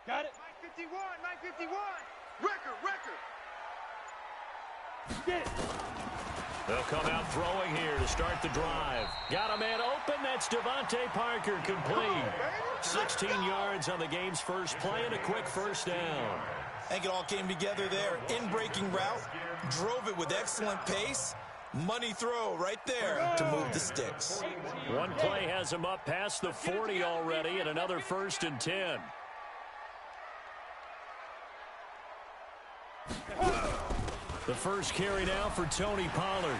Got it. 951. Record. Get it. They'll come out throwing here to start the drive. Got a man open. That's Devontae Parker, complete. 16 yards on the game's first play and a quick first down. I think it all came together there. In-breaking route, drove it with excellent pace. Money throw right there to move the sticks. One play has him up past the 40 already, and another 1st and 10. The first carry now for Tony Pollard.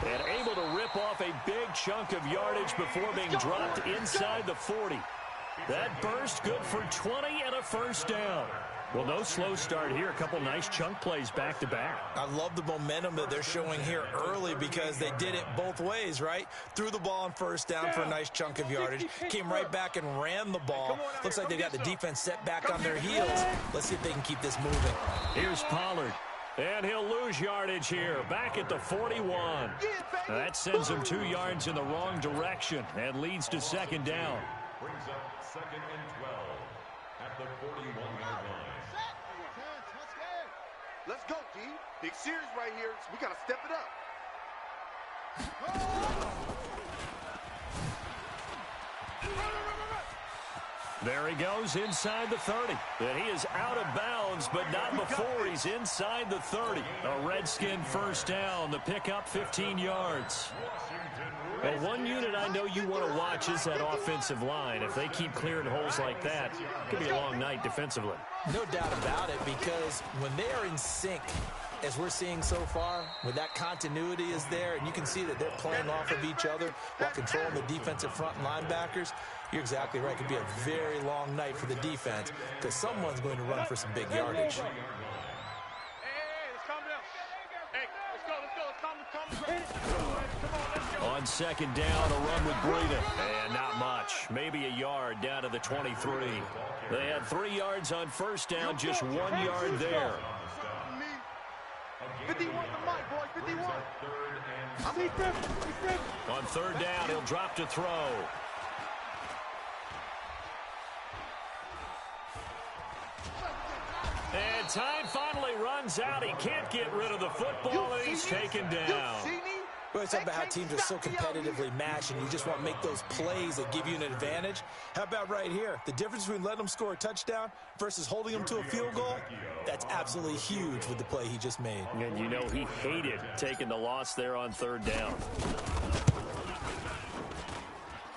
And able to rip off a big chunk of yardage before being dropped inside the 40. That burst good for 20 and a first down. Well, no slow start here. A couple nice chunk plays back-to-back. I love the momentum that they're showing here early because they did it both ways, right? Threw the ball on first down for a nice chunk of yardage. Came right back and ran the ball. Looks like they got the defense set back on their heels. Let's see if they can keep this moving. Here's Pollard. And he'll lose yardage here. Back at the 41. That sends him 2 yards in the wrong direction and leads to second down. Brings up 2nd and 12 at the 41-yard line. Let's go, D. Big series right here. So we got to step it up. There he goes inside the 30. And he is out of bounds, but not before he's inside the 30. A Redskin first down. The pickup 15 yards. Well, one unit I know you want to watch is that offensive line. If they keep clearing holes like that, it could be a long night defensively. No doubt about it, because when they are in sync, as we're seeing so far, when that continuity is there, and you can see that they're playing off of each other while controlling the defensive front and linebackers, you're exactly right. It could be a very long night for the defense because someone's going to run for some big yardage. On second down, a run with Breida. And not much. Maybe a yard down to the 23. They had 3 yards on first down, just 1 yard there. 51 to Mike, boys, 51. On third down, he'll drop to throw. And time finally runs out. He can't get rid of the football, and he's taken down. Well, it's about how teams are so competitively matched, and you just want to make those plays that give you an advantage. How about right here? The difference between letting them score a touchdown versus holding them to a field goal, that's absolutely huge with the play he just made. And you know he hated taking the loss there on third down.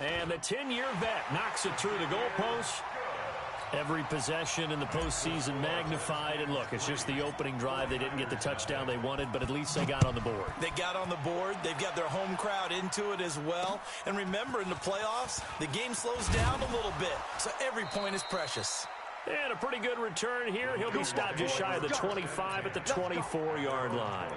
And the 10-year vet knocks it through the goalpost. Every possession in the postseason magnified. And look, it's just the opening drive. They didn't get the touchdown they wanted, but at least they got on the board. They got on the board. They've got their home crowd into it as well. And remember, in the playoffs, the game slows down a little bit. So every point is precious. And a pretty good return here. He'll be stopped just shy of the 25 at the 24-yard line.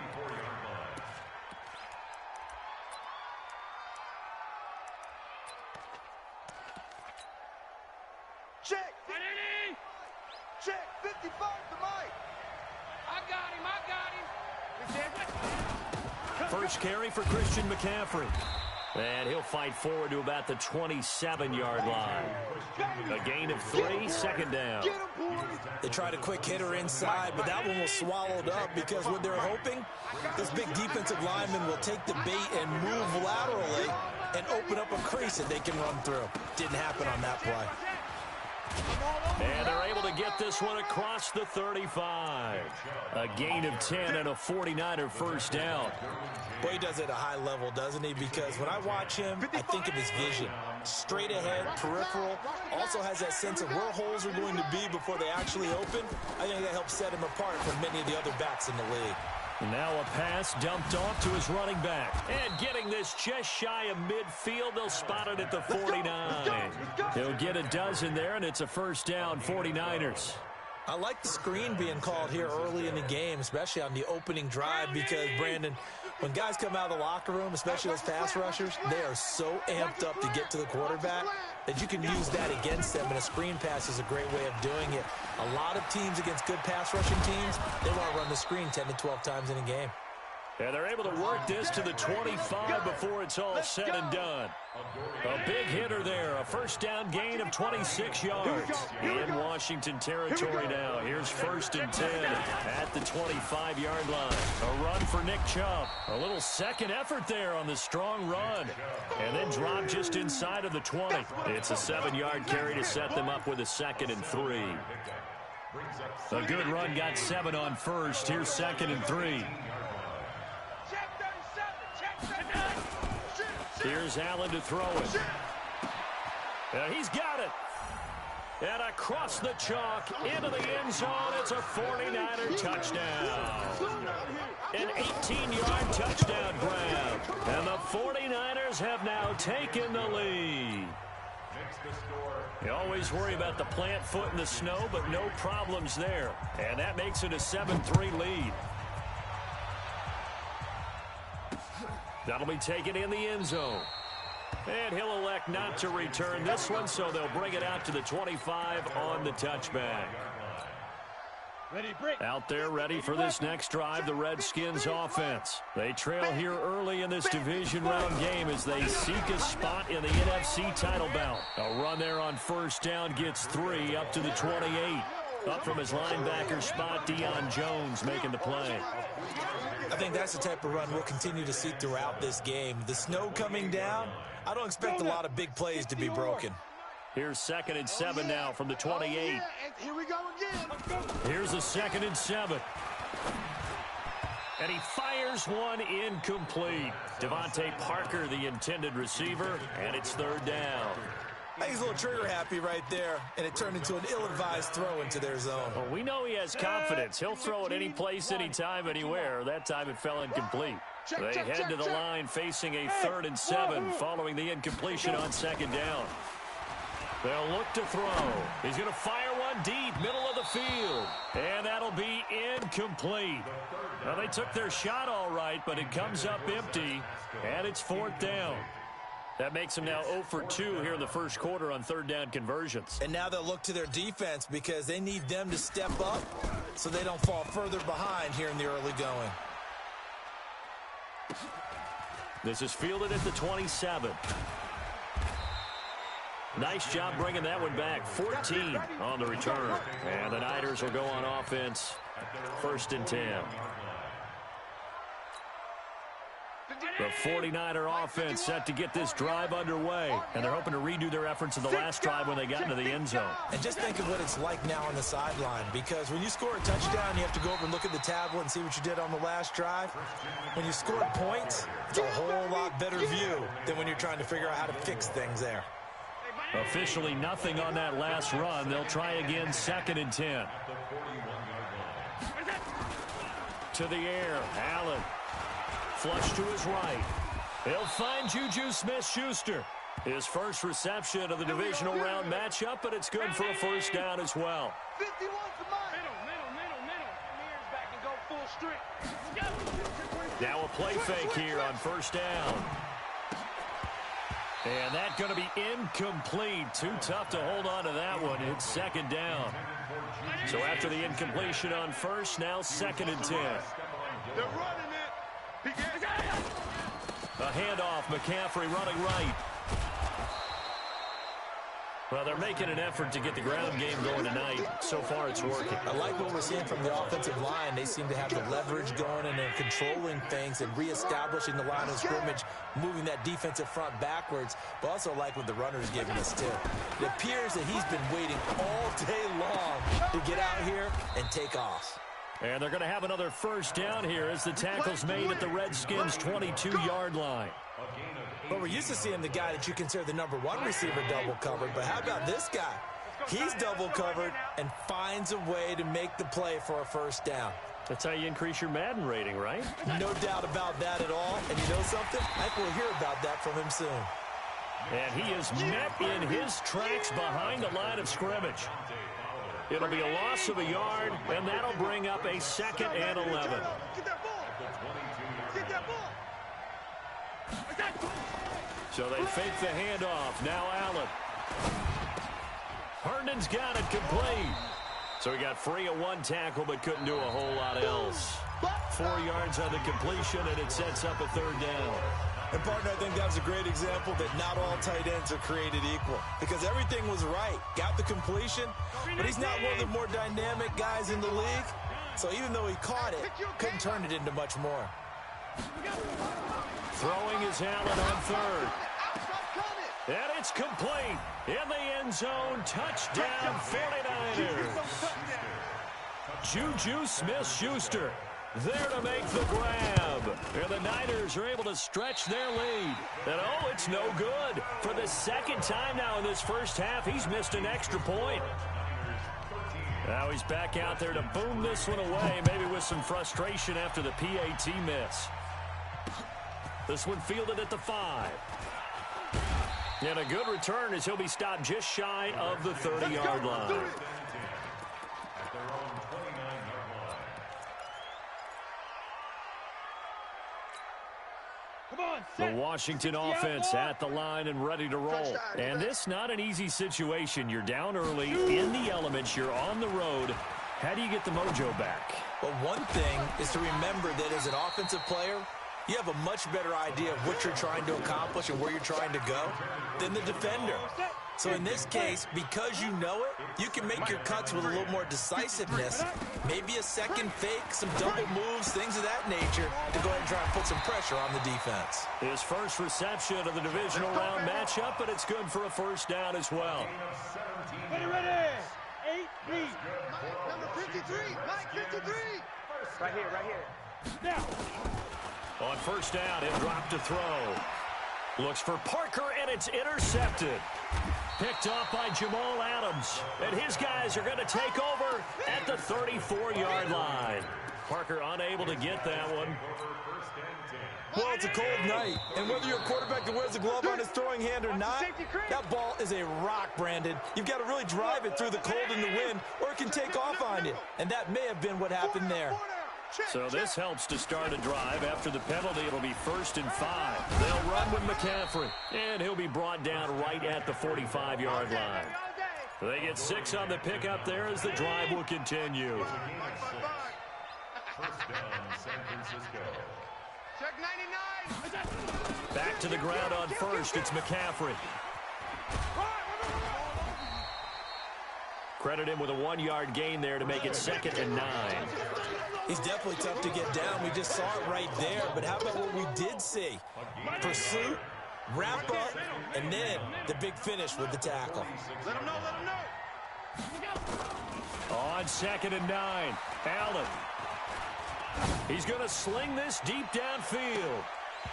Check. Check. 55 to Mike. I got him. First carry for Christian McCaffrey. And he'll fight forward to about the 27-yard line. A gain of 3, second down. They tried a quick hitter inside, but that one was swallowed up because what they're hoping, this big defensive lineman will take the bait and move laterally and open up a crease that they can run through. Didn't happen on that play. And they're able to get this one across the 35. A gain of 10 and a 49er first down. Boy, he does it at a high level, doesn't he? Because when I watch him, I think of his vision. Straight ahead, peripheral. Also has that sense of where holes are going to be before they actually open. I think that helps set him apart from many of the other backs in the league. Now a pass dumped off to his running back. And getting this just shy of midfield, they'll spot it at the 49. He'll get a dozen there, and it's a first down, 49ers. I like the screen being called here early in the game, especially on the opening drive, because, Brandon, when guys come out of the locker room, especially those pass rushers, they are so amped up to get to the quarterback that you can use that against them, and a screen pass is a great way of doing it. A lot of teams against good pass rushing teams, they want to run the screen 10 to 12 times in a game. And they're able to work this to the 25 before it's all said and done. A big hitter there. A first down gain of 26 yards. In Washington territory now. Here's 1st and 10 at the 25-yard line. A run for Nick Chubb. A little second effort there on the strong run. And then drop just inside of the 20. It's a 7-yard carry to set them up with a 2nd and 3. A good run got 7 on first. Here's 2nd and 3. Here's Allen to throw it. And he's got it. And across the chalk into the end zone. It's a 49er touchdown. An 18-yard touchdown grab. And the 49ers have now taken the lead. You always worry about the plant foot in the snow, but no problems there. And that makes it a 7-3 lead. That'll be taken in the end zone. And he'll elect not to return this one, so they'll bring it out to the 25 on the touchback. Out there ready for this next drive, the Redskins offense. They trail here early in this division round game as they seek a spot in the NFC title bout. A run there on first down gets 3 up to the 28. Up from his linebacker spot, Deion Jones making the play. I think that's the type of run we'll continue to see throughout this game. The snow coming down, I don't expect a lot of big plays to be broken. Here's 2nd and 7 now from the 28. Here we go again. Here's a 2nd and 7. And he fires one incomplete. Devontae Parker, the intended receiver, and it's 3rd down. I think he's a little trigger happy right there, and it turned into an ill-advised throw into their zone. Well, we know he has confidence. He'll throw it any place, anytime, anywhere. That time it fell incomplete. They head to the line facing a 3rd and 7 following the incompletion on 2nd down. They'll look to throw. He's going to fire one deep, middle of the field. And that'll be incomplete. Well, they took their shot all right, but it comes up empty, and it's 4th down. That makes them now 0 for 2 here in the first quarter on 3rd down conversions. And now they'll look to their defense because they need them to step up so they don't fall further behind here in the early going. This is fielded at the 27. Nice job bringing that one back. 14 on the return. And the Niners will go on offense. 1st and 10. The 49er offense set to get this drive underway. And they're hoping to redo their efforts in the last drive when they got into the end zone. And just think of what it's like now on the sideline. Because when you score a touchdown, you have to go over and look at the tablet and see what you did on the last drive. When you score points, it's a whole lot better view than when you're trying to figure out how to fix things there. Officially nothing on that last run. They'll try again, 2nd and 10. To the air, Allen. Flush to his right. He'll find Juju Smith-Schuster. His first reception of the divisional round matchup, but it's good for a 1st down as well. 51 to middle. Ears back and go full strength. Now a play fake here on 1st down. And that's going to be incomplete. Too tough to hold on to that one. It's 2nd down. So after the incompletion on 1st, now 2nd and 10. They're running it. A handoff, McCaffrey running right. Well, they're making an effort to get the ground game going tonight. So far, it's working. I like what we're seeing from the offensive line. They seem to have the leverage going, and they're controlling things and reestablishing the line of scrimmage, moving that defensive front backwards. But also like what the runner's giving us, too. It appears that he's been waiting all day long to get out here and take off. And they're going to have another 1st down here as the tackle's made at the Redskins' 22-yard line. But we're used to seeing the guy that you consider the #1 receiver double covered. But how about this guy? He's double covered and finds a way to make the play for a 1st down. That's how you increase your Madden rating, right? No doubt about that at all. And you know something? I think we'll hear about that from him soon. And he is met in his tracks behind the line of scrimmage. It'll be a loss of a yard, and that'll bring up a 2nd and 11. Get that ball. Get that ball. So they fake the handoff. Now Allen. Herndon's got it complete. So he got free of one tackle but couldn't do a whole lot else. 4 yards on the completion, and it sets up a third down. And, partner, I think that was a great example that not all tight ends are created equal because everything was right. Got the completion, but he's not one of the more dynamic guys in the league. So even though he caught it, couldn't turn it into much more. Throwing is Allen on third. And it's complete. In the end zone, touchdown 49ers. Juju Smith-Schuster there to make the grab. And the Niners are able to stretch their lead. And, oh, it's no good. For the second time now in this first half, he's missed an extra point. Now he's back out there to boom this one away, maybe with some frustration after the PAT miss. This one fielded at the 5. And a good return as he'll be stopped just shy of the 30-yard line. At their own 29-yard line. Come on, The set. Washington offense at the line and ready to roll. And this not an easy situation. You're down early, in the elements, you're on the road. How do you get the mojo back? Well, one thing is to remember that as an offensive player, you have a much better idea of what you're trying to accomplish and where you're trying to go than the defender. So in this case, because you know it, you can make your cuts with a little more decisiveness. Maybe a second fake, some double moves, things of that nature to go ahead and try and put some pressure on the defense. His first reception of the divisional round matchup, but it's good for a first down as well. Ready, ready. 8, lead. Number 53, Mike 53. Right here. Now. On first down, he'll drop to throw. Looks for Parker, and it's intercepted. Picked off by Jamal Adams. And his guys are going to take over at the 34-yard line. Parker unable to get that one. Well, it's a cold night, and whether you're a quarterback that wears the glove on his throwing hand or not, that ball is a rock, Brandon. You've got to really drive it through the cold and the wind, or it can take off on you. And that may have been what happened there. So this helps to start a drive. After the penalty, it'll be 1st and 5. They'll run with McCaffrey, and he'll be brought down right at the 45-yard line. They get 6 on the pickup there as the drive will continue. First down, San Francisco. Check 99. Back to the ground on first. It's McCaffrey. Credit him with a 1-yard gain there to make it 2nd and 9. He's definitely tough to get down. We just saw it right there. But how about what we did see? Pursuit, wrap up, and then the big finish with the tackle. Let him know. On 2nd and 9, Allen. He's going to sling this deep downfield.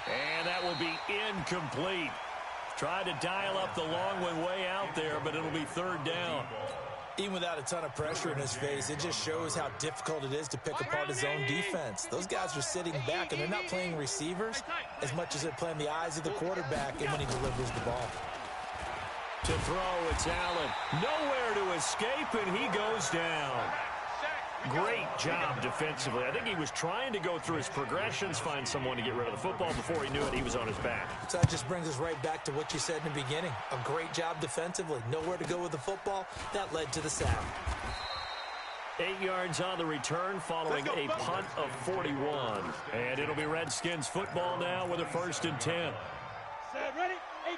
And that will be incomplete. Tried to dial up the long one way out there, but it'll be 3rd down. Even without a ton of pressure in his face, it just shows how difficult it is to pick apart his own defense. Those guys are sitting back, and they're not playing receivers as much as they're playing the eyes of the quarterback and when he delivers the ball. To throw, it's Allen. Nowhere to escape, and he goes down. Great job defensively. I think he was trying to go through his progressions, find someone to get rid of the football. Before he knew it, he was on his back. So that just brings us right back to what you said in the beginning. A great job defensively. Nowhere to go with the football. That led to the sack. 8 yards on the return following a punt of 41. And it'll be Redskins football now with a 1st and 10. Set, ready.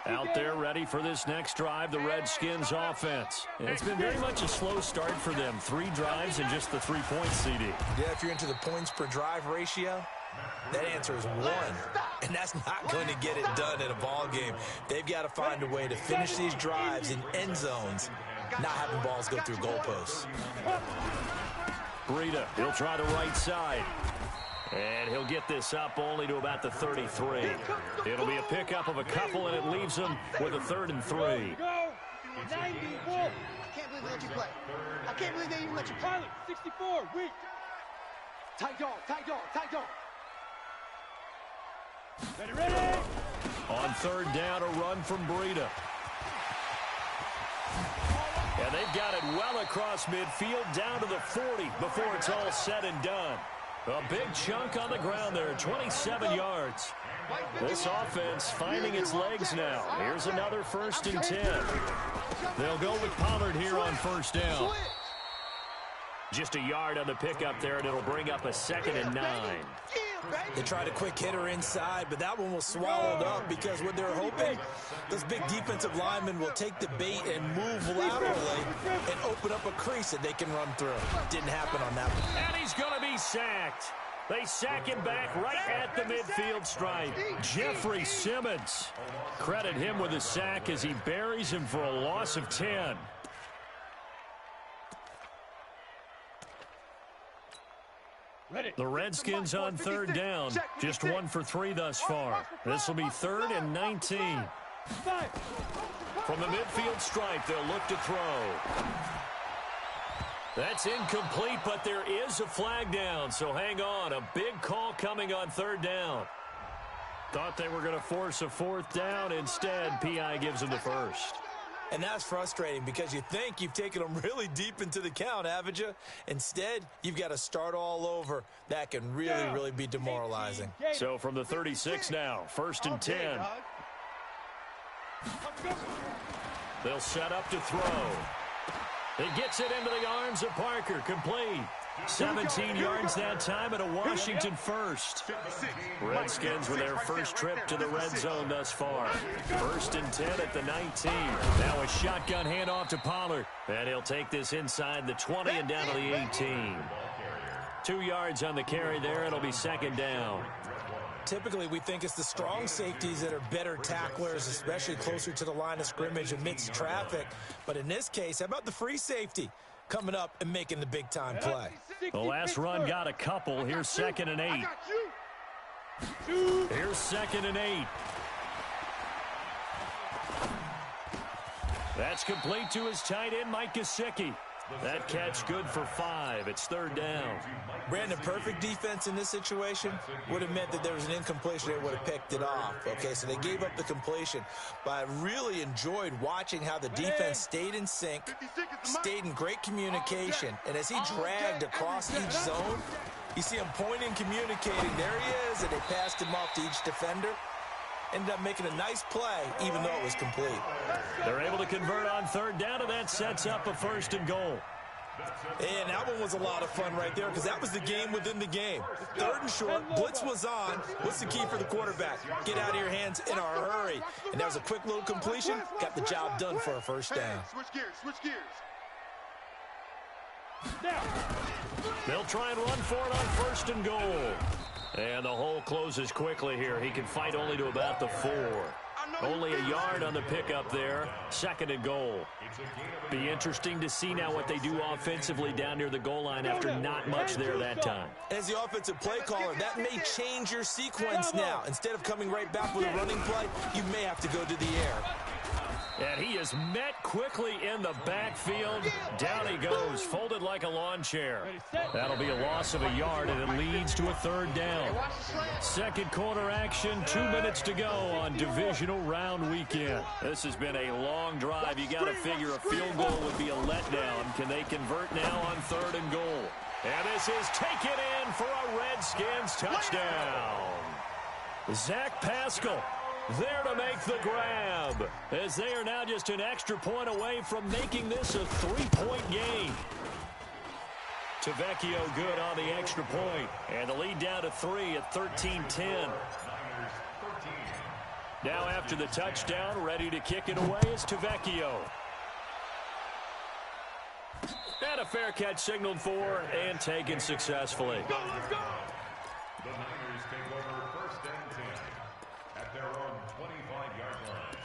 Out there ready for this next drive, the Redskins offense. And it's been very much a slow start for them. 3 drives and just the 3 points, CD. Yeah, if you're into the points per drive ratio, that answer is 1. And that's not going to get it done in a ball game. They've got to find a way to finish these drives in end zones, not having balls go through goalposts. Breida, he'll try the right side. And he'll get this up only to about the 33. It'll be a pickup of a couple, and it leaves him with a 3rd and 3. Go. 90, Wolf. I can't believe they let you play. I can't believe they even let you play. Pilot, 64, weak. Tight dog. Ready. On 3rd down, a run from Breida. And they've got it well across midfield, down to the 40 before it's all said and done. A big chunk on the ground there, 27 yards. This offense finding its legs now. Here's another 1st and 10. They'll go with Pollard here on 1st down. Just a yard on the pickup there, and it'll bring up a 2nd and 9. They tried a quick hitter inside, but that one was swallowed up because what they're hoping, those big defensive linemen will take the bait and move laterally and open up a crease that they can run through. Didn't happen on that one. And he's going to be sacked. They sack him back right at the midfield stripe. Jeffrey Simmons. Credit him with a sack as he buries him for a loss of 10. The Redskins on 3rd down. Just 1 for 3 thus far. This will be 3rd and 19. From the midfield stripe, they'll look to throw. That's incomplete, but there is a flag down, so hang on. A big call coming on 3rd down. Thought they were going to force a 4th down. Instead, P.I. gives them the first. And that's frustrating because you think you've taken them really deep into the count, haven't you? Instead, you've got to start all over. That can really be demoralizing. So from the 36 now, 1st and 10. They'll set up to throw. He gets it into the arms of Parker. Complete. 17 yards that time and a Washington first. Redskins with their first trip to the red zone thus far. 1st and 10 at the 19. Now a shotgun handoff to Pollard. And he'll take this inside the 20 and down to the 18. 2 yards on the carry there. It'll be 2nd down. Typically, we think it's the strong safeties that are better tacklers, especially closer to the line of scrimmage amidst traffic. But in this case, how about the free safety coming up and making the big-time play? The last run got a couple. Here's 2nd and 8. Here's 2nd and 8. That's complete to his tight end, Mike Gesicki. That catch good for 5. It's 3rd down. Brandon, perfect defense in this situation would have meant that there was an incompletion. They would have picked it off. Okay, so they gave up the completion. But I really enjoyed watching how the defense stayed in sync, stayed in great communication. And as he dragged across each zone, you see him pointing, communicating. There he is, and they passed him off to each defender. Ended up making a nice play, even though it was complete. They're able to convert on 3rd down, and that sets up a 1st and goal. And that one was a lot of fun right there because that was the game within the game. 3rd and short, blitz was on. What's the key for the quarterback? Get out of your hands in a hurry. And that was a quick little completion. Got the job done for a 1st down. Switch gears. They'll try and run for it on 1st and goal. And the hole closes quickly here. He can fight only to about the 4. Only a yard on the pickup there. 2nd and goal. Be interesting to see now what they do offensively down near the goal line after not much there that time. As the offensive play caller, that may change your sequence now. Instead of coming right back with a running play, you may have to go to the air. And he is met quickly in the backfield. Down he goes, folded like a lawn chair. That'll be a loss of a yard, and it leads to a 3rd down. 2nd quarter action, 2 minutes to go on divisional round weekend. This has been a long drive. You got to figure a field goal would be a letdown. Can they convert now on 3rd and goal? And this is taken in for a Redskins touchdown. Zach Pascal there to make the grab, as they are now just an extra point away from making this a 3-point game. Tavecchio good on the extra point, and the lead down to 3 at 13-10. Now after the touchdown, ready to kick it away is Tavecchio. And a fair catch signaled for and taken successfully. The Niners take over 1st and 10 at their own 25-yard line.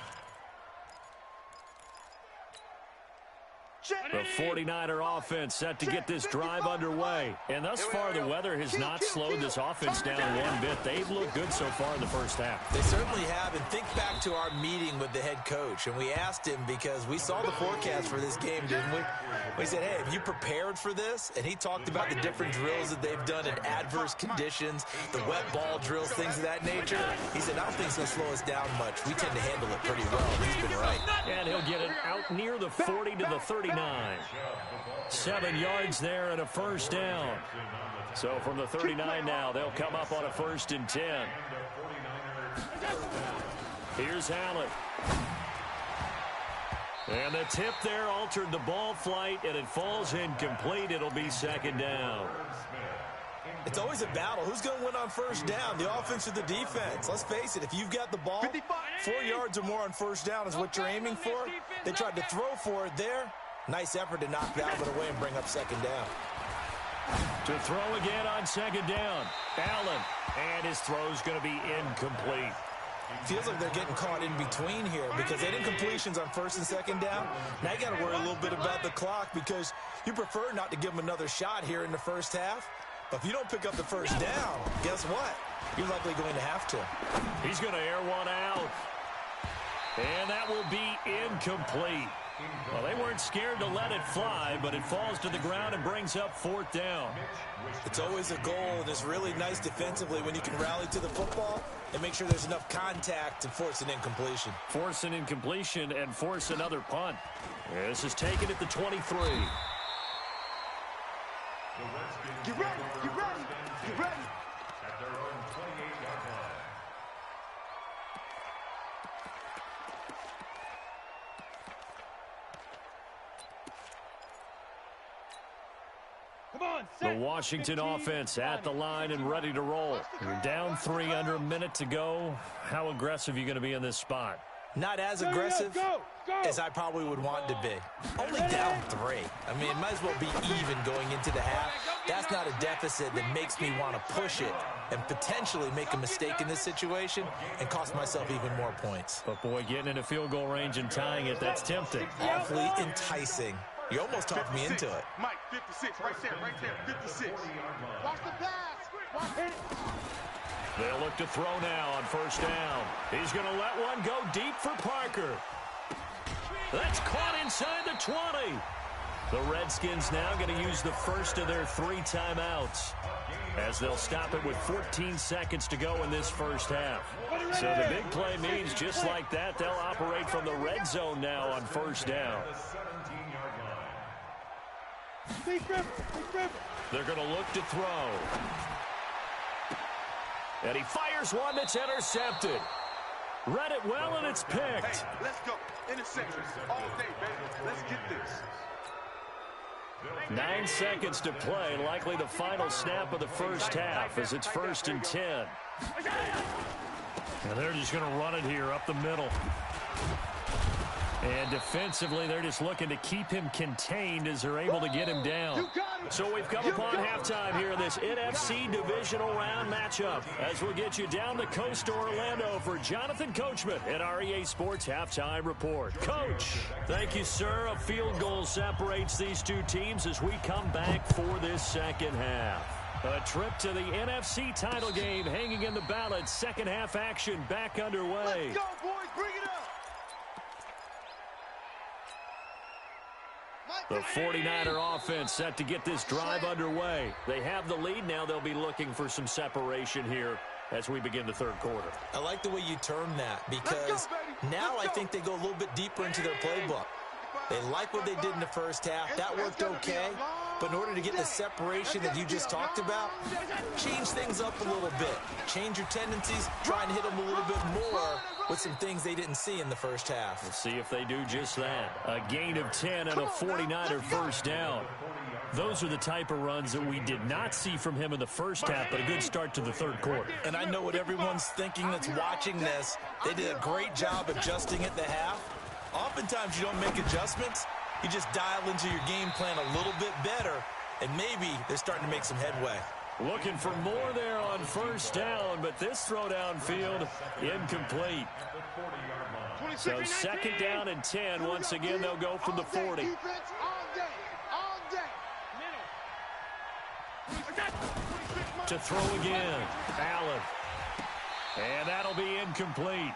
The 49er offense set to get this drive underway. And thus far, the weather has not slowed this offense down one bit. They've looked good so far in the first half. They certainly have. And think back to our meeting with the head coach. And we asked him because we saw the forecast for this game, didn't we? We said, hey, have you prepared for this? And he talked about the different drills that they've done in adverse conditions, the wet ball drills, things of that nature. He said, I don't think it's going to slow us down much. We tend to handle it pretty well. He's been right. And he'll get it out near the 40 to the 39. 7 yards there and a 1st down. So from the 39 now, they'll come up on a 1st and 10. Here's Allen. And the tip there altered the ball flight, and it falls incomplete. It'll be second down. It's always a battle. Who's going to win on first down, the offense or the defense? Let's face it, if you've got the ball, 4 yards or more on first down is what you're aiming for. They tried to throw for it there. Nice effort to knock that one away and bring up second down. To throw again on second down. Allen, and his throw's going to be incomplete. Feels like they're getting caught in between here because they did completions on first and second down. Now you got to worry a little bit about the clock because you prefer not to give them another shot here in the first half. But if you don't pick up the first down, guess what? You're likely going to have to. He's going to air one out. And that will be incomplete. Well, they weren't scared to let it fly, but it falls to the ground and brings up fourth down. It's always a goal, and it's really nice defensively when you can rally to the football and make sure there's enough contact to force an incompletion. Force an incompletion and force another punt. This is taken at the 23. Get ready, get ready, get ready. At their own 28-yard line. Come on, The Washington offense at the line and ready to roll. You're down 3 under a minute to go. How aggressive are you going to be in this spot? Not as aggressive as I probably would want to be. Only down 3. I mean, it might as well be even going into the half. That's not a deficit that makes me want to push it and potentially make a mistake in this situation and cost myself even more points. But, boy, getting into field goal range and tying it, that's tempting. Awfully enticing. You almost talked me into it. Mike, 56, right there, 56. Watch the pass. Hit it. They'll look to throw now on first down. He's going to let one go deep for Parker. That's caught inside the 20. The Redskins now going to use the first of their 3 timeouts as they'll stop it with 14 seconds to go in this first half. So the big play means just like that, they'll operate from the red zone now on first down. They're going to look to throw. And he fires one that's intercepted. Read it well, and it's picked. Hey, let's go. Interception all day, baby. Let's get this. 9 seconds to play, likely the final snap of the first half as it's 1st and 10. And they're just going to run it here up the middle. And defensively, they're just looking to keep him contained as they're able to get him down. So we've come upon halftime here in this NFC divisional round matchup as we'll get you down the coast to Orlando for Jonathan Coachman at our EA Sports Halftime Report. Coach, thank you, sir. A field goal separates these two teams as we come back for this second half. A trip to the NFC title game hanging in the balance. Second half action back underway. Let's go, boys. Bring it up. The 49er offense set to get this drive underway. They have the lead. Now they'll be looking for some separation here as we begin the third quarter. I like the way you termed that because now I think they go a little bit deeper into their playbook. They like what they did in the first half. That worked okay. But in order to get the separation that you just talked about, change things up a little bit. Change your tendencies, try and hit them a little bit more with some things they didn't see in the first half. Let's see if they do just that. A gain of 10 and a 49er first down. Those are the type of runs that we did not see from him in the first half, but a good start to the third quarter. And I know what everyone's thinking that's watching this. They did a great job adjusting at the half. Oftentimes you don't make adjustments. You just dial into your game plan a little bit better, and maybe they're starting to make some headway. Looking for more there on first down, but this throw downfield incomplete. So second down and 10. Once again, they'll go from the 40. To throw again, Allen. And that'll be incomplete.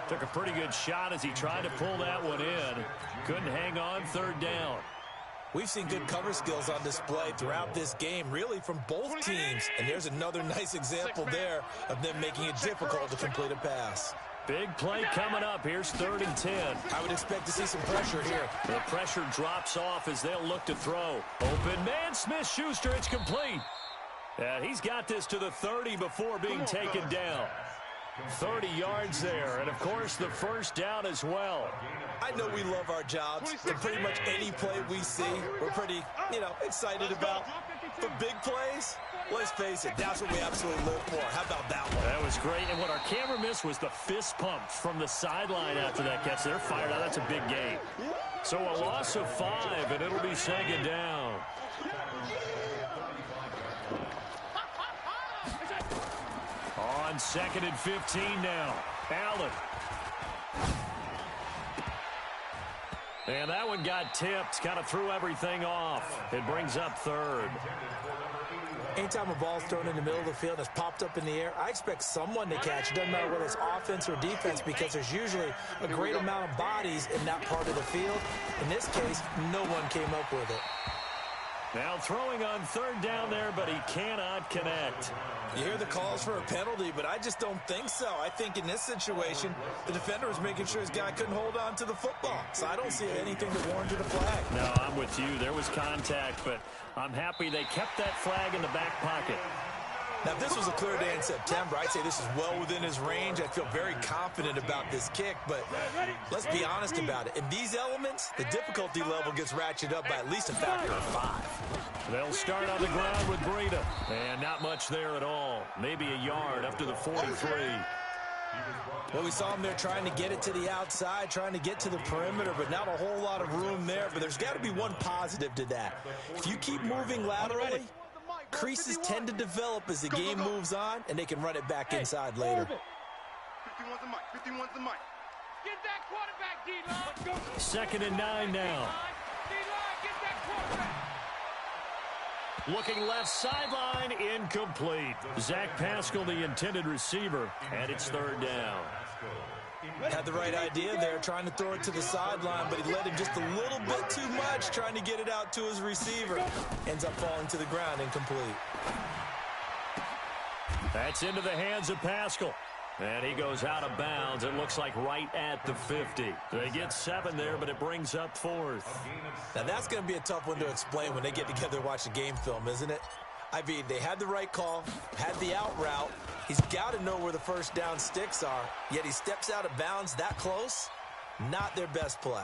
Took a pretty good shot as he tried to pull that one in. Couldn't hang on, third down. We've seen good cover skills on display throughout this game, really from both teams. And there's another nice example there of them making it difficult to complete a pass. Big play coming up. Here's 3rd and 10. I would expect to see some pressure here. The pressure drops off as they'll look to throw. Open man, Smith-Schuster, it's complete. And he's got this to the 30 before being taken down. 30 yards there, and of course the first down as well. I know we love our jobs, and pretty much any play we see, we're pretty, excited about. For big plays, let's face it, that's what we absolutely live for. How about that one? That was great, and what our camera missed was the fist pump from the sideline after that catch. They're fired out. That's a big gain. So a loss of 5, and it'll be second down. On 2nd and 15 now. Allen. And that one got tipped. Kind of threw everything off. It brings up 3rd. Anytime a ball's thrown in the middle of the field and it's popped up in the air, I expect someone to catch. It doesn't matter whether it's offense or defense because there's usually a great amount of bodies in that part of the field. In this case, no one came up with it. Now throwing on 3rd down there, but he cannot connect. You hear the calls for a penalty, but I just don't think so. I think in this situation, the defender was making sure his guy couldn't hold on to the football. So I don't see anything that warranted a flag. No, I'm with you. There was contact, but I'm happy they kept that flag in the back pocket. Now, if this was a clear day in September, I'd say this is well within his range. I'd feel very confident about this kick, but let's be honest about it. In these elements, the difficulty level gets ratcheted up by at least a factor of 5. They'll start on the ground with Breida, and not much there at all. Maybe a yard up to the 43. Well, we saw him there trying to get it to the outside, trying to get to the perimeter, but not a whole lot of room there. But there's got to be one positive to that. If you keep moving laterally, creases tend to develop as the game moves on, and they can run it back inside later. 51's the mic. 51's the mic. Get that quarterback, D-line. 2nd and 9 now. D-line, get that quarterback. Looking left sideline, incomplete. Zach Pascal, the intended receiver, and it's 3rd down. Had the right idea there, trying to throw it to the sideline, but he led him just a little bit too much, trying to get it out to his receiver. Ends up falling to the ground, incomplete. That's into the hands of Pascal. And he goes out of bounds. It looks like right at the 50. They get 7 there, but it brings up 4th. Now, that's going to be a tough one to explain when they get together and watch the game film, isn't it? I mean, they had the right call, had the out route. He's got to know where the first down sticks are, yet he steps out of bounds that close. Not their best play.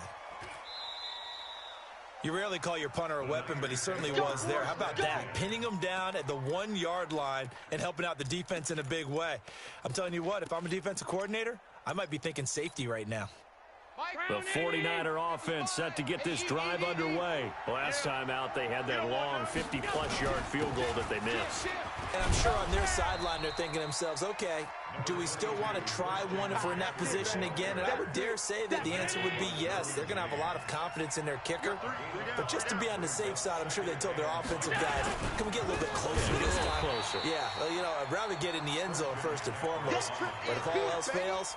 You rarely call your punter a weapon, but he certainly was there. How about that? Pinning him down at the 1-yard line and helping out the defense in a big way. I'm telling you what, if I'm a defensive coordinator, I might be thinking safety right now. The 49er offense set to get this drive underway. Last time out, they had that long 50-plus yard field goal that they missed. And I'm sure on their sideline, they're thinking to themselves, okay, do we still want to try one if we're in that position again? And I would dare say that the answer would be yes. They're going to have a lot of confidence in their kicker. But just to be on the safe side, I'm sure they told their offensive guys, can we get a little bit closer this time? Closer. Yeah, well, I'd rather get in the end zone first and foremost. But if all else fails,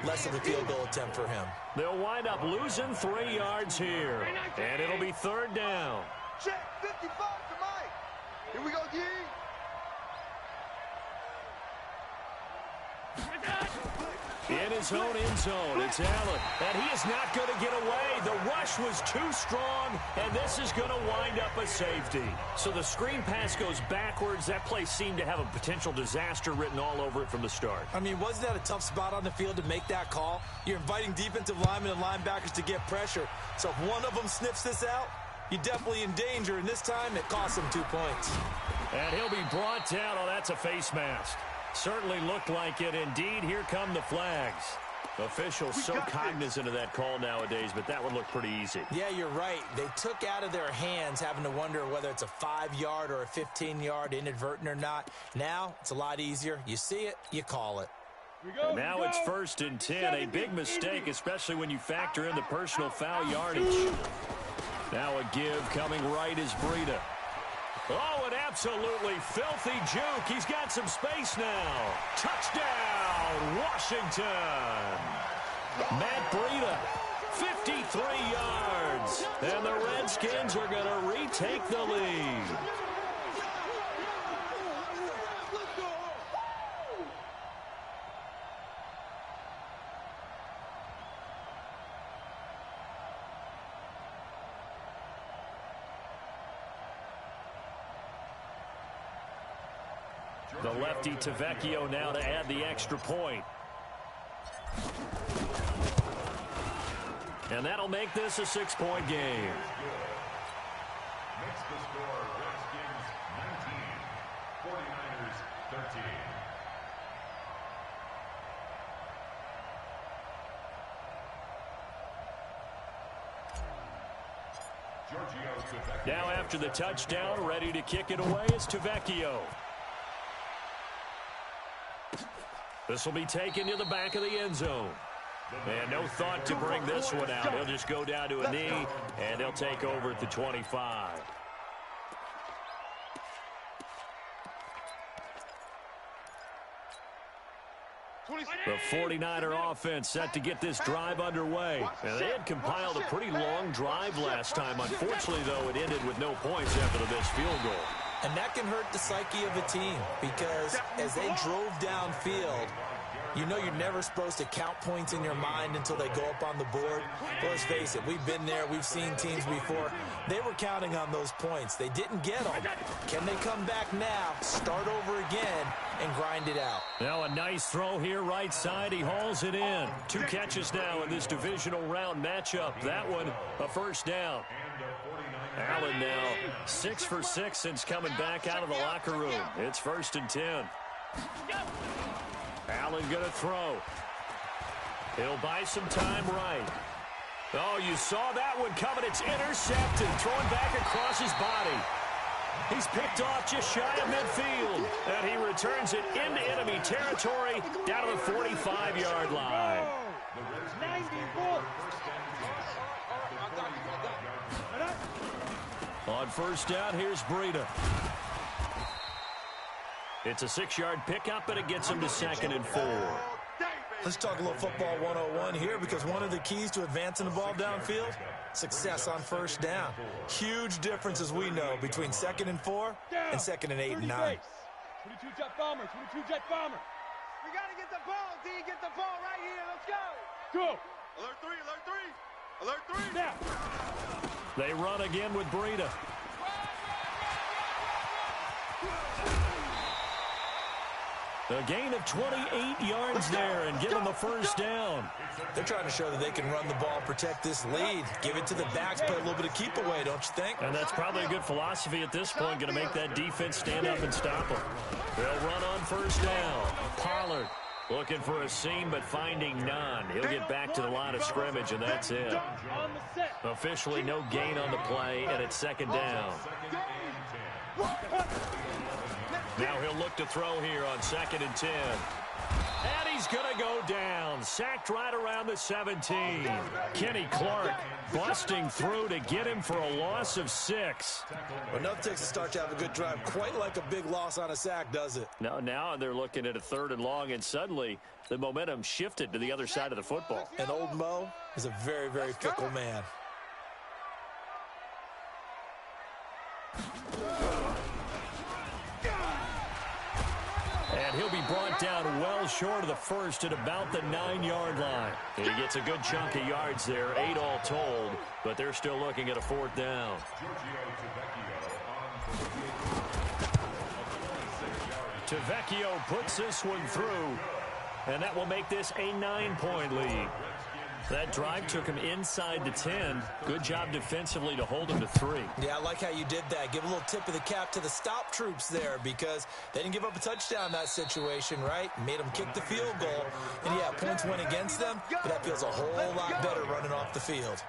less of a field goal attempt for him. They'll wind up losing 3 yards here. And it'll be 3rd down. Check 55 to Mike. Here we go, G. In his own end zone, it's Allen. And he is not going to get away. The rush was too strong, and this is going to wind up a safety. So the screen pass goes backwards. That play seemed to have a potential disaster written all over it from the start. I mean, wasn't that a tough spot on the field to make that call? You're inviting defensive linemen and linebackers to get pressure. So if one of them sniffs this out, you're definitely in danger, and this time it costs him 2 points. And he'll be brought down. Oh, that's a face mask. Certainly looked like it. Indeed, here come the flags. Officials so cognizant of that call nowadays, but that one looked pretty easy. Yeah, you're right. They took out of their hands having to wonder whether it's a 5-yard or a 15-yard inadvertent or not. Now, it's a lot easier. You see it, you call it. Now it's 1st and 10. A big mistake, especially when you factor in the personal foul yardage. Now a give coming right is Breida. Oh, an absolutely filthy juke. He's got some space now. Touchdown, Washington. Matt Breida, 53 yards. And the Redskins are going to retake the lead. The lefty MJthattdude803's now to add the extra point. And that'll make this a 6-point game. Makes the score Redskins 19, 49ers 13. Now after the touchdown, ready to kick it away is MJthattdude803. This will be taken to the back of the end zone. And no thought to bring this one out. He'll just go down to a knee, and they'll take over at the 25. The 49er offense set to get this drive underway. And they had compiled a pretty long drive last time. Unfortunately, though, it ended with no points after the missed field goal. And that can hurt the psyche of a team because as they drove downfield, you know you're never supposed to count points in your mind until they go up on the board. Well, let's face it, we've been there. We've seen teams before. They were counting on those points. They didn't get them. Can they come back now, start over again, and grind it out? Now a nice throw here right side. He hauls it in. 2 catches now in this divisional round matchup. That one a first down. Allen now 6 for 6 since coming back out of the locker room. It's 1st and 10. Allen going to throw. He'll buy some time right. Oh, you saw that one coming. It's intercepted. Thrown back across his body. He's picked off just shy of midfield. And he returns it into enemy territory down to the 45-yard line. 94. On first down, here's Breida. It's a 6-yard pickup, and it gets him to 2nd and 4. Let's talk a little football 101 here because one of the keys to advancing the ball downfield, success on first down. Huge difference, as we know, between 2nd and 4 and 2nd and 8 and 9. 22 jet bomber, 22 jet bomber. We got to get the ball, D. Get the ball right here. Let's go. Go. Alert 3, alert 3. Alert 3. Now. They run again with Breida. A gain of 28 yards there and give them the first down. They're trying to show that they can run the ball, protect this lead, give it to the backs, play a little bit of keep away, don't you think? And that's probably a good philosophy at this point, going to make that defense stand up and stop them. They'll run on first down. Pollard looking for a seam but finding none. He'll get back to the line of scrimmage, and that's it. Officially no gain on the play, and it's 2nd down. Now he'll look to throw here on 2nd and 10. And he's going to go down. Sacked right around the 17. Kenny Clark busting through to get him for a loss of 6. Well, nothing takes a start to have a good drive quite like a big loss on a sack, does it? No, now they're looking at a 3rd and long, and suddenly the momentum shifted to the other side of the football. And old Mo is a very, very fickle man. And he'll be brought down well short of the first at about the 9-yard line. And he gets a good chunk of yards there, 8 all told, but they're still looking at a 4th down. MJthattdude803 puts this one through, and that will make this a 9-point lead. That drive took him inside the 10. Good job defensively to hold him to 3. Yeah, I like how you did that. Give a little tip of the cap to the stop troops there because they didn't give up a touchdown in that situation, right? Made them kick the field goal. And, yeah, points went against them, but that feels a whole lot better running off the field.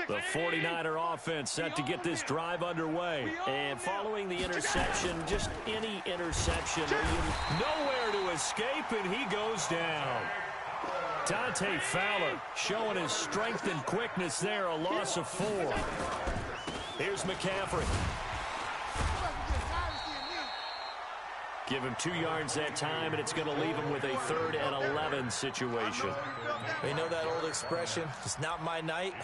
The 49er offense set to get this drive underway. And following the interception, just any interception, nowhere to escape, and he goes down. Dante Fowler showing his strength and quickness there, a loss of 4. Here's McCaffrey. Give him 2 yards that time, and it's going to leave him with a 3rd and 11 situation. You know that old expression, it's not my night?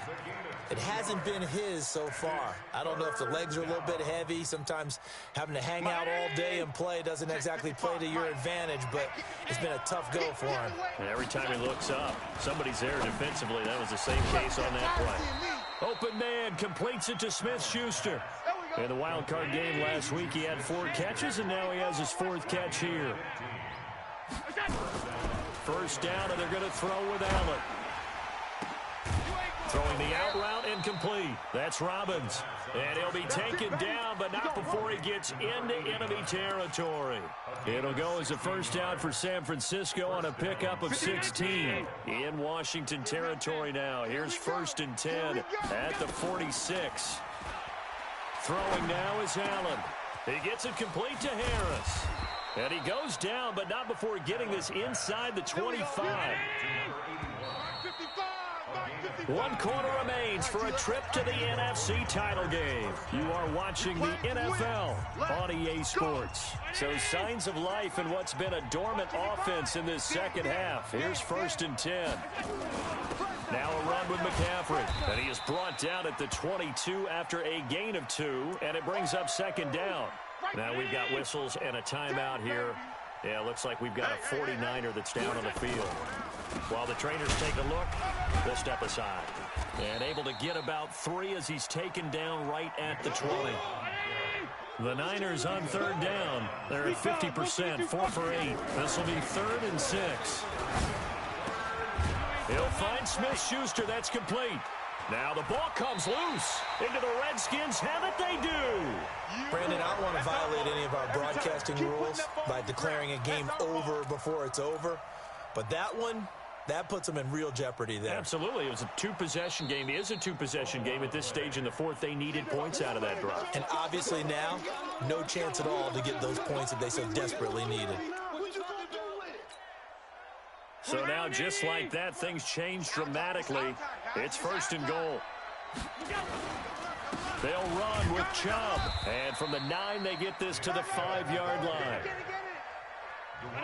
It hasn't been his so far. I don't know if the legs are a little bit heavy. Sometimes having to hang out all day and play doesn't exactly play to your advantage, but it's been a tough go for him. And every time he looks up, somebody's there defensively. That was the same case on that play. Open man completes it to Smith-Schuster. In the wild card game last week, he had 4 catches, and now he has his 4th catch here. First down, and they're going to throw with Allen. Throwing the out route incomplete. That's Robbins. And he'll be taken down, but not before he gets into enemy territory. It'll go as a first down for San Francisco on a pickup of 16. In Washington territory now. Here's 1st and 10 at the 46. Throwing now is Allen. He gets it complete to Harris. And he goes down, but not before getting this inside the 25. 1 quarter remains for a trip to the NFC title game. You are watching the NFL on EA Sports. So signs of life in what's been a dormant offense in this second half. Here's 1st and 10. Now a run with McCaffrey. And he is brought down at the 22 after a gain of 2. And it brings up 2nd down. Now we've got whistles and a timeout here. Yeah, it looks like we've got a 49er that's down on the field. While the trainers take a look, they'll step aside. And able to get about 3 as he's taken down right at the 20. The Niners on 3rd down. They're at 50%, 4 for 8. This will be 3rd and 6. He'll find Smith-Schuster. That's complete. Now the ball comes loose into the Redskins. Have it they do. Brandon, I don't want to violate any of our broadcasting rules by declaring a game over before it's over. But that one, that puts them in real jeopardy there. Absolutely. It was a 2-possession game. It is a 2-possession game at this stage in the 4th. They needed points out of that drive. And obviously now, no chance at all to get those points that they so desperately needed. So now, just like that, things change dramatically. It's 1st and goal. They'll run with Chubb. And from the 9, they get this to the 5-yard line.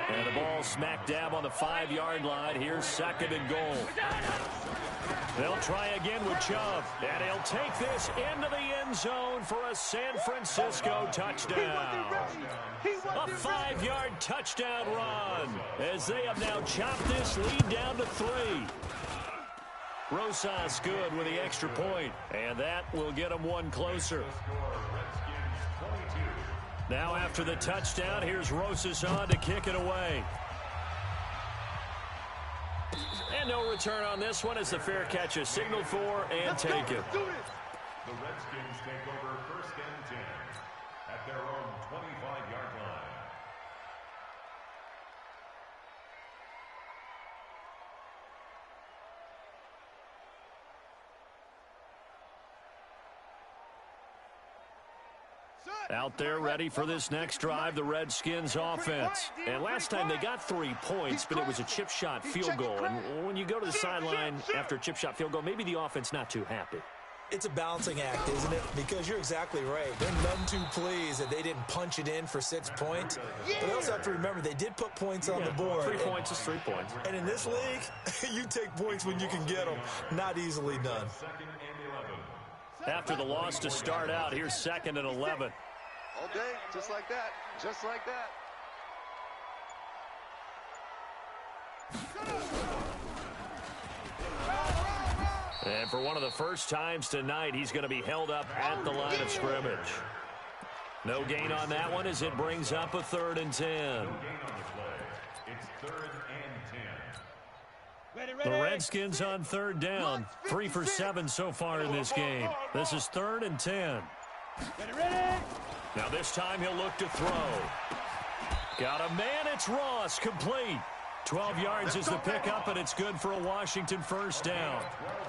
And the ball smack dab on the 5-yard line. Here's 2nd and goal. They'll try again with Chubb. And he'll take this into the end zone for a San Francisco touchdown. A 5-yard touchdown run as they have now chopped this lead down to 3. Rosas good with the extra point. And that will get them 1 closer. Now after the touchdown, here's Rosas on to kick it away. And no return on this one as the fair catch is signaled for and taken. The Redskins take over 1st and 10 at their own 25-yard line. Out there ready for this next drive, the Redskins offense. And last time they got 3 points, but it was a chip shot field goal. And when you go to the sideline after a chip shot field goal, maybe the offense not too happy. It's a balancing act, isn't it? Because you're exactly right. They're none too pleased that they didn't punch it in for 6 points. But they also have to remember they did put points on the board. 3 points is 3 points. And in this league, you take points when you can get them. Not easily done. After the loss to start out, here's 2nd and 11. All day, just like that. Just like that. And for one of the first times tonight, he's going to be held up at the line of scrimmage. No gain on that one as it brings up a 3rd and 10. No gain on the play. It's 3rd and 10. The Redskins on 3rd down. 3 for 7 so far in this game. This is 3rd and 10. Now this time he'll look to throw. Got a man, it's Ross, complete. 12 yards is the pickup, and it's good for a Washington 1st down.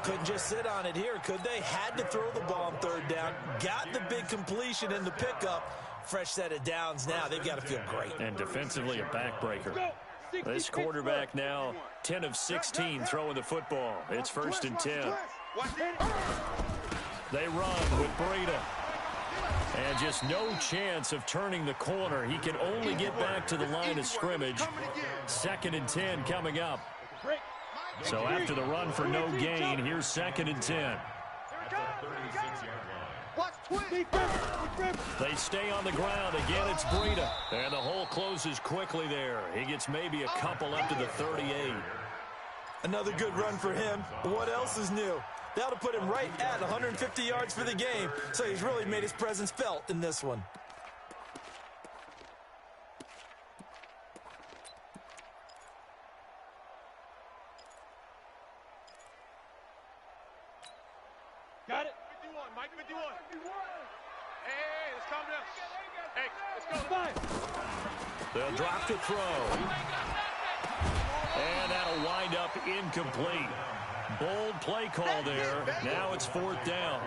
Couldn't just sit on it here, could they? Had to throw the ball on 3rd down. Got the big completion in the pickup. Fresh set of downs now. They've got to feel great. And defensively a backbreaker. This quarterback now 10 of 16 throwing the football. It's 1st and 10. They run with Breida. And just no chance of turning the corner. He can only get back to the line of scrimmage. 2nd and 10 coming up. So after the run for no gain, here's 2nd and 10. They stay on the ground. Again, it's Breida. And the hole closes quickly there. He gets maybe a couple up to the 38. Another good run for him. What else is new? That'll put him right at 150 yards for the game, so he's really made his presence felt in this one. Got it. 51, Mike 51. Hey, let's calm down. Hey, let's go. Fine. They'll drop to throw. And that'll wind up incomplete. Bold play call there. Now it's 4th down.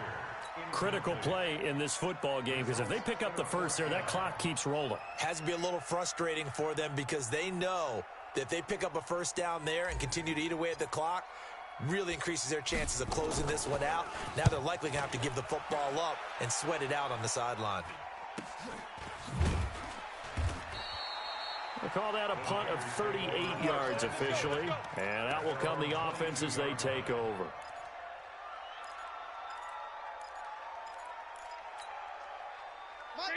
Critical play in this football game, because if they pick up the first there, that clock keeps rolling. Has to be a little frustrating for them because they know that if they pick up a first down there and continue to eat away at the clock, really increases their chances of closing this one out. Now they're likely going to have to give the football up and sweat it out on the sideline. They call that a punt of 38 yards officially, and out will come the offense as they take over.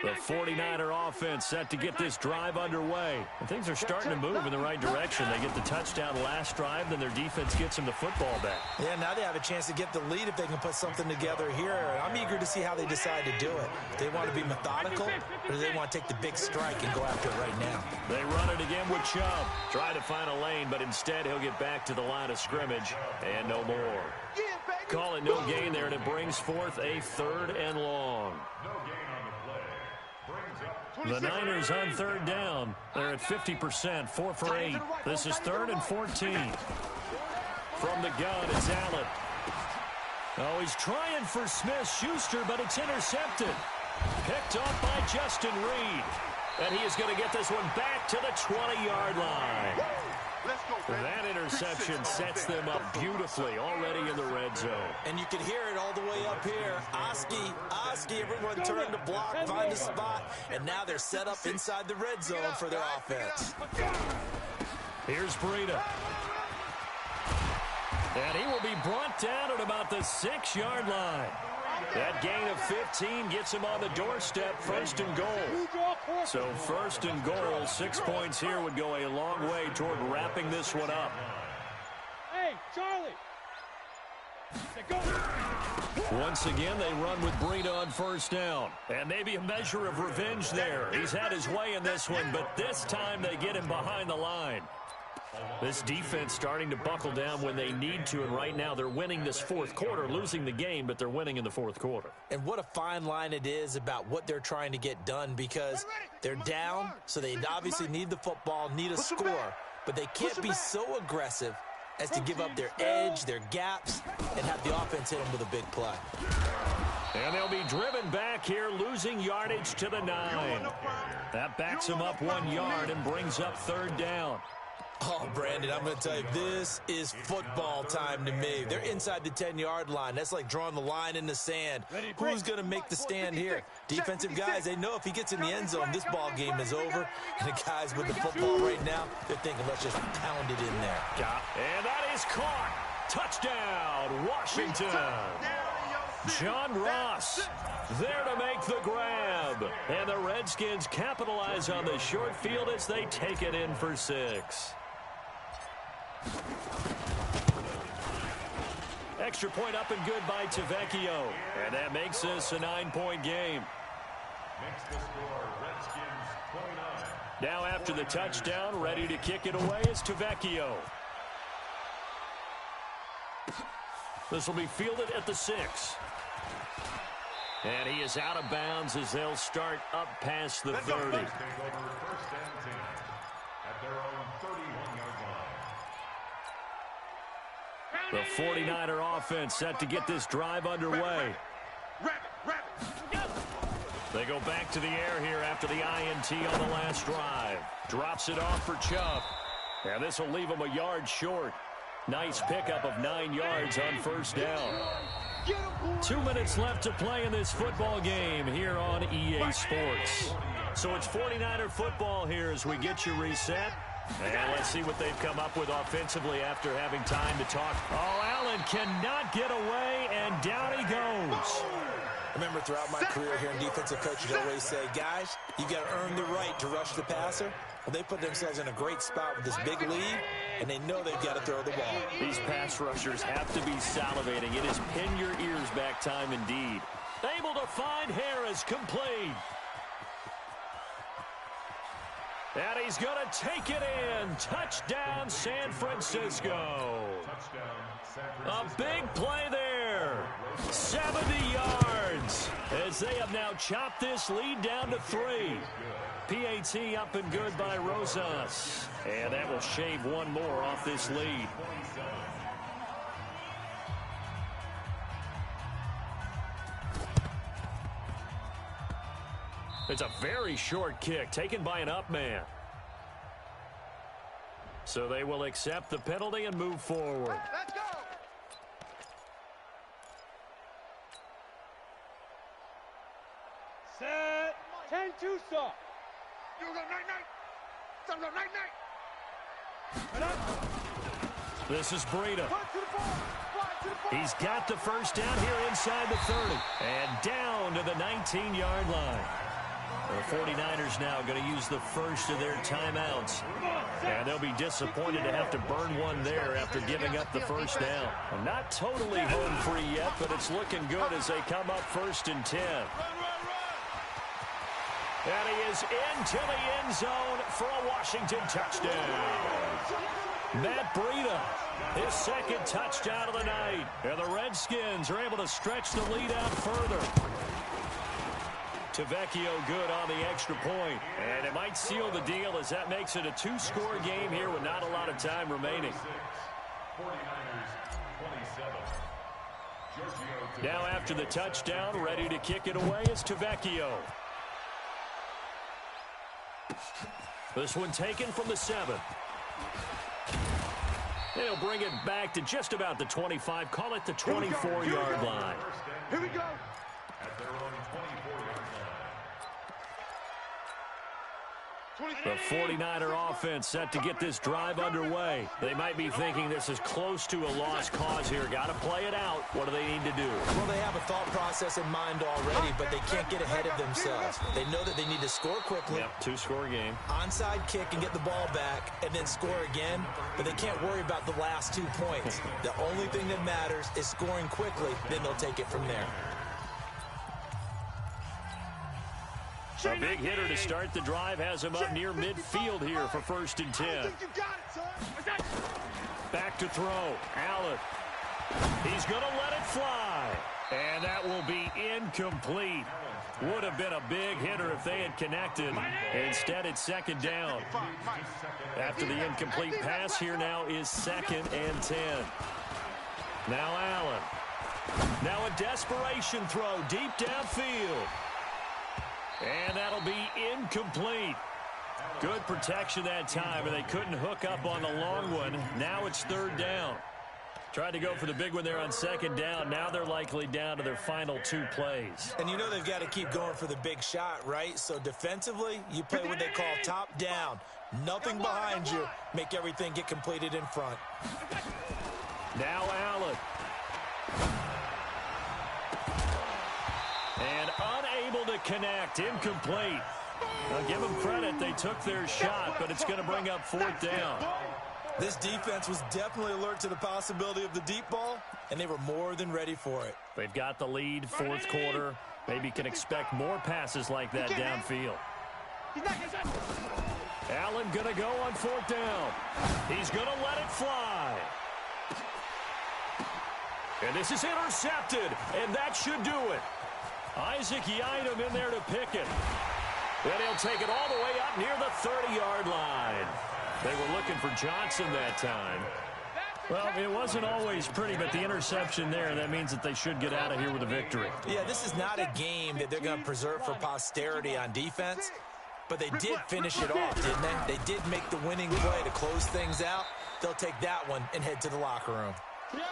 The 49er offense set to get this drive underway. And things are starting to move in the right direction. They get the touchdown last drive, then their defense gets them the football back. Yeah, now they have a chance to get the lead if they can put something together here. I'm eager to see how they decide to do it. Do they want to be methodical, or do they want to take the big strike and go after it right now? They run it again with Chubb. Try to find a lane, but instead he'll get back to the line of scrimmage and no more. Call it no gain there, and it brings forth a 3rd and long. The Niners on 3rd down. They're at 50%, 4 for 8. This is 3rd and 14. From the gun, it's Allen. Oh, he's trying for Smith-Schuster, but it's intercepted. Picked off by Justin Reed. And he is going to get this one back to the 20-yard line. That interception sets them up beautifully already in the red zone. And you can hear it all the way up here. Oski, everyone turned to block, find a spot, and now they're set up inside the red zone for their offense. Here's Breida. And he will be brought down at about the 6-yard line. That gain of 15 gets him on the doorstep, 1st and goal. So 1st and goal, 6 points here would go a long way toward wrapping this one up. Hey, Charlie. Once again, they run with Breida on 1st down. And maybe a measure of revenge there. He's had his way in this one, but this time they get him behind the line. This defense starting to buckle down when they need to, and right now they're winning this 4th quarter, losing the game, but they're winning in the 4th quarter. And what a fine line it is about what they're trying to get done, because they're down, so they obviously need the football, need a score, but they can't be so aggressive as to give up their edge, their gaps, and have the offense hit them with a big play. And they'll be driven back here, losing yardage to the 9. That backs them up 1 yard and brings up 3rd down. Oh, Brandon, I'm going to tell you, this is football time to me. They're inside the 10-yard line. That's like drawing the line in the sand. Who's going to make the stand here? Defensive guys, they know if he gets in the end zone, this ball game is over. And the guys with the football right now, they're thinking, let's just pound it in there. And that is caught. Touchdown, Washington. John Ross there to make the grab. And the Redskins capitalize on the short field as they take it in for 6. Extra point up and good by Tavecchio. And that makes this a 9-point game. Makes the score Redskins 29. Now after the touchdown, ready to kick it away is Tavecchio. This will be fielded at the 6. And he is out of bounds as they'll start up past the 30. Take over 1st and 10 at their own 31-yard line. The 49er offense set to get this drive underway. They go back to the air here after the INT on the last drive. Drops it off for Chubb. And this will leave him a yard short. Nice pickup of 9 yards on 1st down. 2 minutes left to play in this football game here on EA Sports. So it's 49er football here as we get you reset. And let's see what they've come up with offensively after having time to talk. Oh, Allen cannot get away, and down he goes. I remember throughout my career here in defensive coach, you'd always say, guys, you got to earn the right to rush the passer. Well, they put themselves in a great spot with this big lead, and they know they've got to throw the ball. These pass rushers have to be salivating. It is pin your ears back time indeed. Able to find Harris, complete. And he's going to take it in. Touchdown, San Francisco. A big play there. 70 yards as they have now chopped this lead down to 3. PAT up and good by Rosas. And that will shave one more off this lead. It's a very short kick taken by an up man. So they will accept the penalty and move forward. Let's go. Set. 10-2 stop. You go night-night. Some go night-night. This is Breida. Run to the ball. Fly to the ball. He's got the first down here inside the 30. And down to the 19-yard line. The 49ers now going to use the first of their timeouts. And they'll be disappointed to have to burn one there after giving up the first down. Not totally home free yet, but it's looking good as they come up 1st and 10. And he is into the end zone for a Washington touchdown. Matt Breida, his second touchdown of the night. And the Redskins are able to stretch the lead out further. MJthattdude803's good on the extra point. And it might seal the deal as that makes it a 2-score game here with not a lot of time remaining. 49ers 27. Now after the touchdown, ready to kick it away is MJthattdude803. This one taken from the 7. They'll bring it back to just about the 25. Call it the 24-yard line. Here we go. At their own 24-yard line. The 49er offense set to get this drive underway. They might be thinking this is close to a lost cause here. Got to play it out. What do they need to do? Well, they have a thought process in mind already, but they can't get ahead of themselves. They know that they need to score quickly. Yep, 2-score game. Onside kick and get the ball back and then score again, but they can't worry about the last 2 points. The only thing that matters is scoring quickly, then they'll take it from there. A big hitter to start the drive has him up near midfield here for 1st and 10. Back to throw. Allen. He's going to let it fly. And that will be incomplete. Would have been a big hitter if they had connected. Instead, it's 2nd down. After the incomplete pass, here now is 2nd and 10. Now Allen. Now a desperation throw deep downfield. And that'll be incomplete. Good protection that time, and they couldn't hook up on the long one. Now it's 3rd down. Tried to go for the big one there on 2nd down. Now they're likely down to their final 2 plays. And you know they've got to keep going for the big shot, right? So defensively, you play what they call top down. Nothing behind you. Make everything get completed in front. Now Allen. And unable to connect. Incomplete. I'll give them credit. They took their shot, but it's going to bring up 4th down. This defense was definitely alert to the possibility of the deep ball, and they were more than ready for it. They've got the lead, 4th quarter. Maybe can expect more passes like that downfield. Allen going to go on 4th down. He's going to let it fly. And this is intercepted, and that should do it. Isaac Yiadom in there to pick it. And he'll take it all the way up near the 30-yard line. They were looking for Johnson that time. Well, it wasn't always pretty, but the interception there, that means that they should get out of here with a victory. Yeah, this is not a game that they're going to preserve for posterity on defense, but they did finish it off, didn't they? They did make the winning play to close things out. They'll take that one and head to the locker room.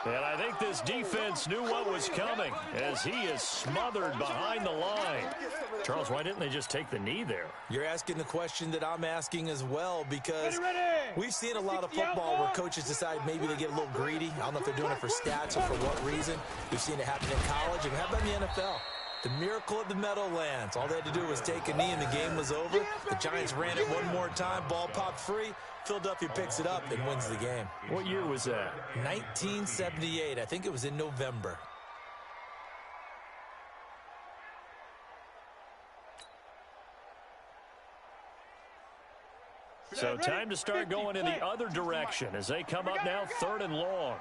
And I think this defense knew what was coming as he is smothered behind the line. Charles, why didn't they just take the knee there? You're asking the question that I'm asking as well, because we've seen a lot of football where coaches decide maybe they get a little greedy. I don't know if they're doing it for stats or for what reason. We've seen it happen in college and it happened in the NFL. The miracle at the Meadowlands. All they had to do was take a knee and the game was over. The Giants ran it one more time. Ball popped free. Philadelphia picks it up and wins the game. What year was that? 1978. I think it was in November. So time to start going in the other direction as they come up now 3rd and long.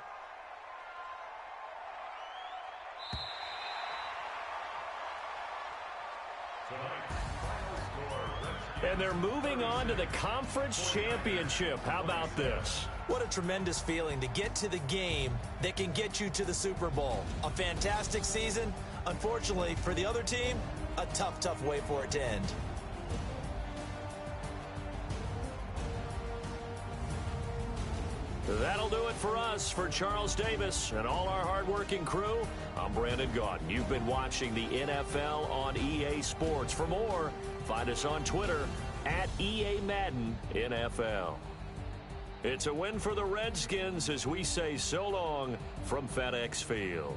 And they're moving on to the conference championship. How about this? What a tremendous feeling to get to the game that can get you to the Super Bowl. A fantastic season. Unfortunately, for the other team, a tough way for it to end. That'll do it for us. For Charles Davis and all our hardworking crew, I'm Brandon Gaudin. You've been watching the NFL on EA Sports. For more, find us on Twitter at EA Madden NFL. It's a win for the Redskins as we say so long from FedEx Field.